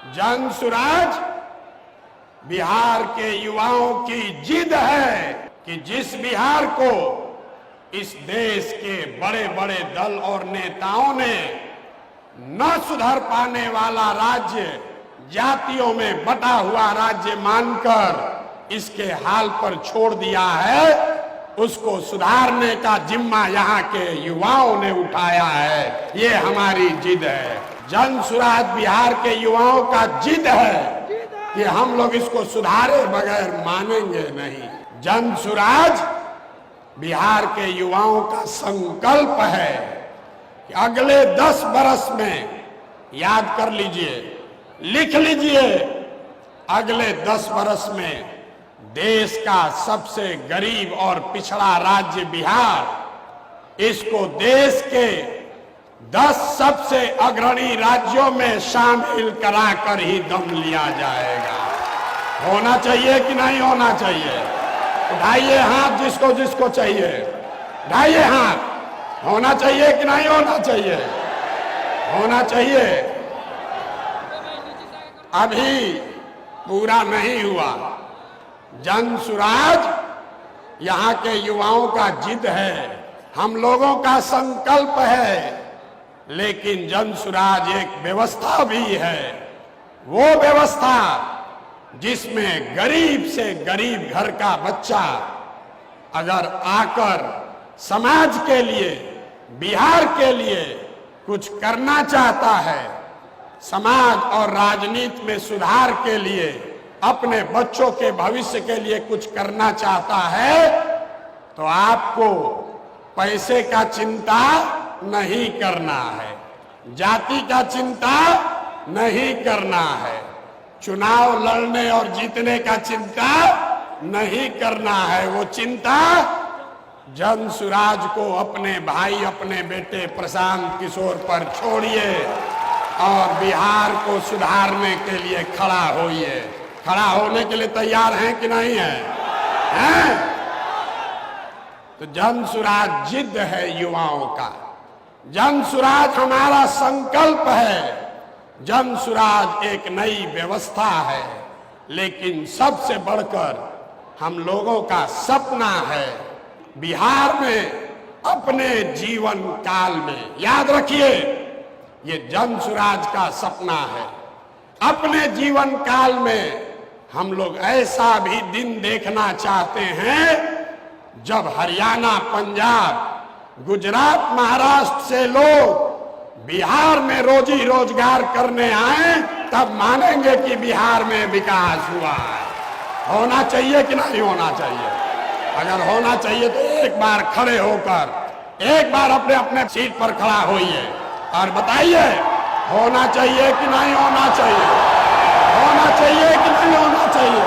जनसुराज बिहार के युवाओं की जिद है कि जिस बिहार को इस देश के बड़े बड़े दल और नेताओं ने न सुधर पाने वाला राज्य, जातियों में बटा हुआ राज्य मानकर इसके हाल पर छोड़ दिया है, उसको सुधारने का जिम्मा यहाँ के युवाओं ने उठाया है। ये हमारी जिद है। जनसुराज बिहार के युवाओं का जिद है कि हम लोग इसको सुधारे बगैर मानेंगे नहीं। जनसुराज बिहार के युवाओं का संकल्प है कि अगले 10 बरस में, याद कर लीजिए, लिख लीजिए, अगले 10 बरस में देश का सबसे गरीब और पिछड़ा राज्य बिहार, इसको देश के 10 सबसे अग्रणी राज्यों में शामिल कराकर ही दम लिया जाएगा। होना चाहिए कि नहीं होना चाहिए? उठाइए हाथ जिसको जिसको चाहिए, उठाइए हाथ। होना चाहिए कि नहीं होना चाहिए? होना चाहिए। अभी पूरा नहीं हुआ। जनसुराज यहाँ के युवाओं का जिद है, हम लोगों का संकल्प है, लेकिन जनसुराज एक व्यवस्था भी है। वो व्यवस्था जिसमें गरीब से गरीब घर का बच्चा अगर आकर समाज के लिए, बिहार के लिए कुछ करना चाहता है, समाज और राजनीति में सुधार के लिए, अपने बच्चों के भविष्य के लिए कुछ करना चाहता है, तो आपको पैसे का चिंता नहीं करना है, जाति का चिंता नहीं करना है, चुनाव लड़ने और जीतने का चिंता नहीं करना है। वो चिंता जनसुराज को, अपने भाई, अपने बेटे प्रशांत किशोर पर छोड़िए और बिहार को सुधारने के लिए खड़ा होइए। खड़ा होने के लिए तैयार हैं कि नहीं हैं? तो जनसुराज जिद है युवाओं का, जनसुराज हमारा संकल्प है, जनसुराज एक नई व्यवस्था है, लेकिन सबसे बढ़कर हम लोगों का सपना है बिहार में अपने जीवन काल में, याद रखिए ये जनसुराज का सपना है, अपने जीवन काल में हम लोग ऐसा भी दिन देखना चाहते हैं जब हरियाणा, पंजाब, गुजरात, महाराष्ट्र से लोग बिहार में रोजी रोजगार करने आए, तब मानेंगे कि बिहार में विकास हुआ है। होना चाहिए कि नहीं होना चाहिए? अगर होना चाहिए तो एक बार खड़े होकर, एक बार अपने अपने सीट पर खड़ा होइए और बताइए होना चाहिए कि नहीं होना चाहिए? होना चाहिए कि नहीं होना चाहिए?